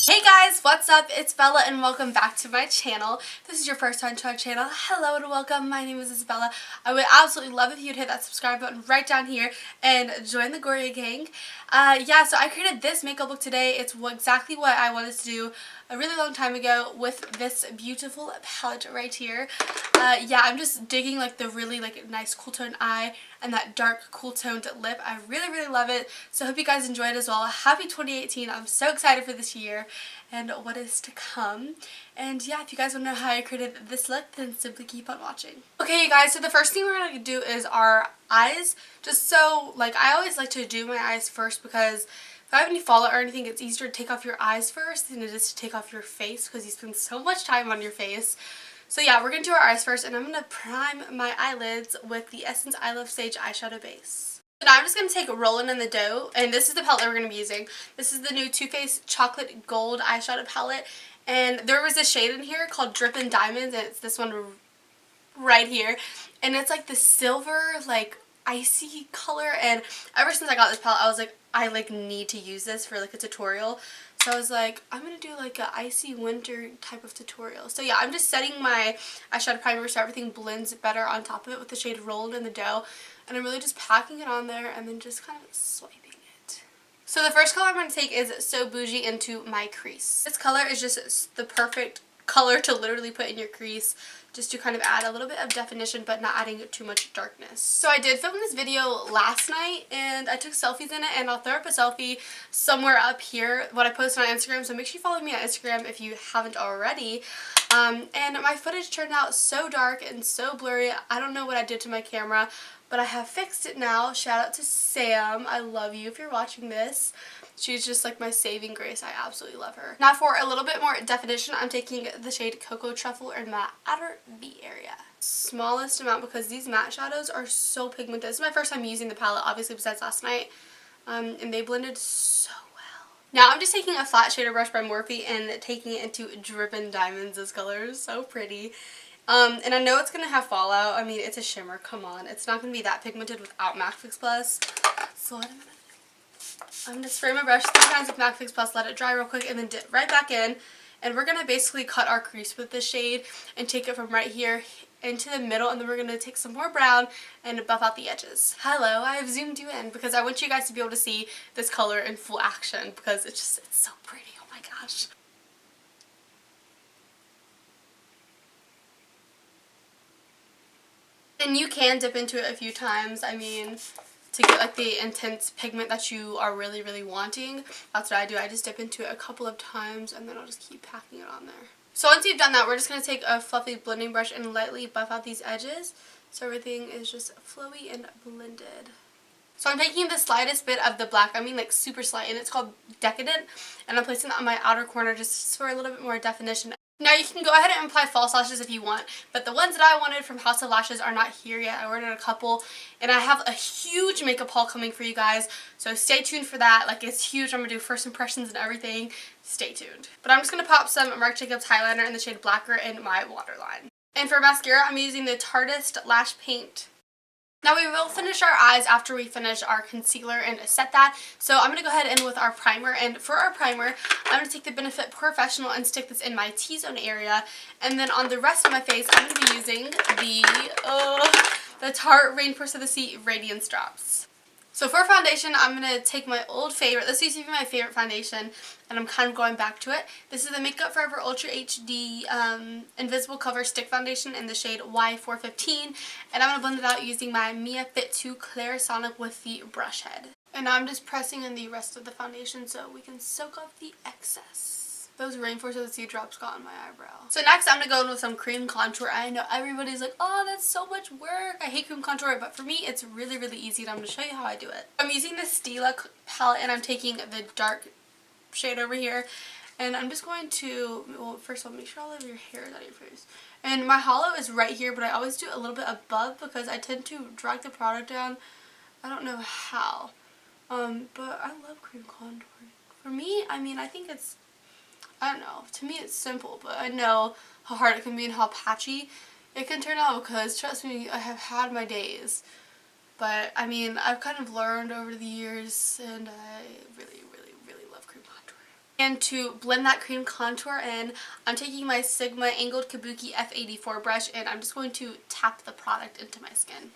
Hey guys, what's up? It's Bella and welcome back to my channel. If this is your first time to our channel, hello and welcome. My name is Isabella. I would absolutely love if you'd hit that subscribe button right down here and join the Goria gang. So I created this makeup look today. It's exactly what I wanted to do a really long time ago with this beautiful palette right here. I'm just digging like the really nice cool toned eye and that dark cool toned lip. I really love it. So I hope you guys enjoy it as well. Happy 2018. I'm so excited for this year and what is to come. And yeah, if you guys want to know how I created this look, then simply keep on watching. Okay you guys, so the first thing we're going to do is our eyes. Just so, I always like to do my eyes first because if I have any fallout or anything, it's easier to take off your eyes first than it is to take off your face because you spend so much time on your face. So yeah, we're going to do our eyes first, and I'm going to prime my eyelids with the Essence I Love Sage eyeshadow base. So now I'm just going to take Rollin' in the Dough, and this is the palette that we're going to be using. This is the new Too Faced Chocolate Gold eyeshadow palette, and there was a shade in here called Drippin' Diamonds, and it's this one right here, and it's like the silver, icy color, and ever since I got this palette, I was like, I need to use this for a tutorial. So I was like, I'm going to do an icy winter type of tutorial. So yeah, I'm just setting my eyeshadow primer so everything blends better on top of it with the shade Rolled in the Dough. And I'm really just packing it on there and then just kind of swiping it. So the first color I'm going to take is So Bougie into my crease. This color is just the perfect color to literally put in your crease, just to kind of add a little bit of definition but not adding too much darkness. So I did film this video last night and I took selfies in it, and I'll throw up a selfie somewhere up here what I posted on Instagram, so make sure you follow me on Instagram if you haven't already. And my footage turned out so dark and so blurry. I don't know what I did to my camera, but I have fixed it now. Shout out to Sam. I love you if you're watching this. She's just my saving grace. I absolutely love her. Now for a little bit more definition, I'm taking the shade Cocoa Truffle in my outer V area. Smallest amount because these matte shadows are so pigmented. This is my first time using the palette, obviously, besides last night. And they blended so well. Now I'm just taking a flat shader brush by Morphe and taking it into Drippin' Diamonds. This color is so pretty. And I know it's going to have fallout. I mean, it's a shimmer. Come on. It's not going to be that pigmented without MAC Fix Plus. So what I'm going to spray my brush 3 times with MAC Fix Plus, let it dry real quick, and then dip right back in. And we're going to basically cut our crease with this shade and take it from right here into the middle, and then we're going to take some more brown and buff out the edges. Hello, I have zoomed you in because I want you guys to be able to see this color in full action because it's so pretty. Oh my gosh. And you can dip into it a few times. I mean, to get the intense pigment that you are really wanting. That's what I do. I just dip into it a couple of times and then I'll just keep packing it on there. So once you've done that, we're just going to take a fluffy blending brush and lightly buff out these edges so everything is just flowy and blended. So I'm taking the slightest bit of the black, super slight, and it's called Decadent, and I'm placing that on my outer corner just for a little bit more definition. Now you can go ahead and apply false lashes if you want, but the ones that I wanted from House of Lashes are not here yet. I ordered a couple, and I have a huge makeup haul coming for you guys, so stay tuned for that. It's huge. I'm going to do first impressions and everything. Stay tuned. But I'm just going to pop some Marc Jacobs highlighner in the shade Blacker in my waterline. And for mascara, I'm using the Tartiest Lash Paint. Now we will finish our eyes after we finish our concealer and set that. So I'm going to go ahead and with our primer. And for our primer, I'm going to take the Benefit Porefessional and stick this in my T-zone area. And then on the rest of my face, I'm going to be using the Tarte Rainforest of the Sea Radiance Drops. So for foundation, I'm going to take my old favorite. This used to be my favorite foundation, and I'm kind of going back to it. This is the Makeup Forever Ultra HD Invisible Cover Stick Foundation in the shade Y415. And I'm going to blend it out using my Mia Fit 2 Clarisonic with the brush head. And now I'm just pressing in the rest of the foundation so we can soak up the excess. Those Rainforest of the Sea drops got on my eyebrow. So next I'm going to go in with some cream contour. I know everybody's like, oh, that's so much work. I hate cream contour, but for me it's really easy, and I'm going to show you how I do it. I'm using the Stilla palette, and I'm taking the dark shade over here, and I'm just going to, well, first of all, make sure all of your hair is out of your face. And my hollow is right here, but I always do a little bit above because I tend to drag the product down. I don't know how. But I love cream contour. For me, I think it's, I don't know, to me it's simple, but I know how hard it can be and how patchy it can turn out because, trust me, I have had my days. But, I've kind of learned over the years, and I really love cream contour. And to blend that cream contour in, I'm taking my Sigma Angled Kabuki F84 brush and I'm just going to tap the product into my skin.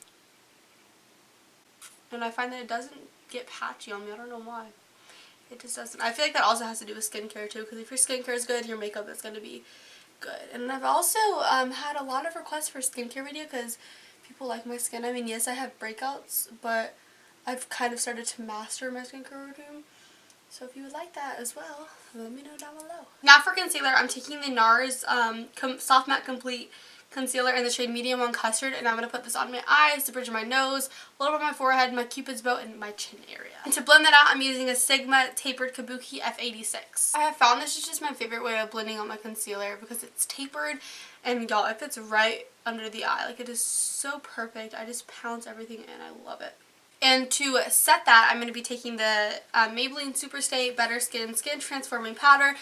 And I find that it doesn't get patchy on me. I don't know why. It just doesn't. I feel like that also has to do with skincare too, because if your skincare is good, your makeup is going to be good. And I've also had a lot of requests for skincare video because people like my skin. I mean, yes, I have breakouts, but I've kind of started to master my skincare routine. So if you would like that as well, let me know down below. Now for concealer, I'm taking the NARS Soft Matte Complete Concealer in the shade Medium on Custard, and I'm going to put this on my eyes, the bridge of my nose, a little bit on my forehead, my cupid's bow, and my chin area. And to blend that out, I'm using a Sigma Tapered Kabuki F86. I have found this is just my favorite way of blending out my concealer because it's tapered, and y'all, it fits right under the eye. Like, it is so perfect. I just pounce everything in. I love it. And to set that, I'm going to be taking the Maybelline Superstay Better Skin Transforming Powder.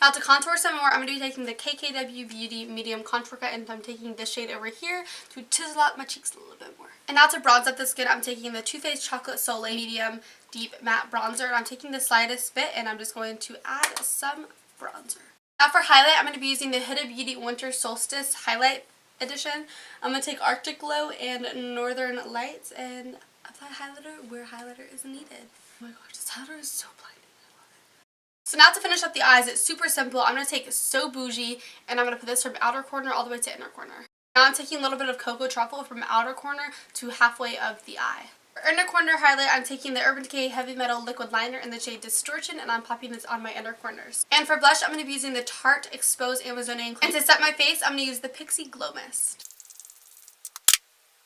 Now to contour some more, I'm going to be taking the KKW Beauty Medium Contour Cut, and I'm taking this shade over here to chisel out my cheeks a little bit more. And now to bronze up the skin, I'm taking the Toofaced Chocolate Soleil Medium Deep Matte Bronzer, and I'm taking the slightest bit, and I'm just going to add some bronzer. Now for highlight, I'm going to be using the Huda Beauty Winter Solstice Highlight Edition. I'm going to take Arctic Glow and Northern Lights and apply highlighter where highlighter is needed. Oh my gosh, this highlighter is so blinding. I love it. So now to finish up the eyes, it's super simple. I'm going to take So Bougie and I'm going to put this from outer corner all the way to inner corner. Now I'm taking a little bit of Cocoa Truffle from outer corner to halfway of the eye. For inner corner highlight, I'm taking the Urban Decay Heavy Metal Liquid Liner in the shade Distortion, and I'm popping this on my inner corners. And for blush, I'm going to be using the Tarte Exposed Amazonian Clay. And to set my face, I'm going to use the Pixi Glow Mist.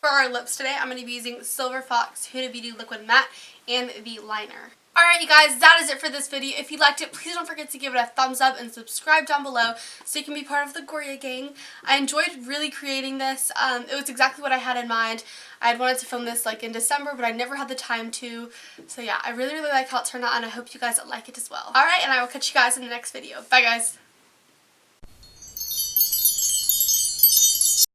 For our lips today, I'm going to be using Silver Fox Huda Beauty Liquid Matte and the liner. Alright you guys, that is it for this video. If you liked it, please don't forget to give it a thumbs up and subscribe down below so you can be part of the Goria gang. I enjoyed really creating this. It was exactly what I had in mind. I had wanted to film this like in December, but I never had the time to. So yeah, I really like how it turned out, and I hope you guys like it as well. Alright, and I will catch you guys in the next video. Bye guys!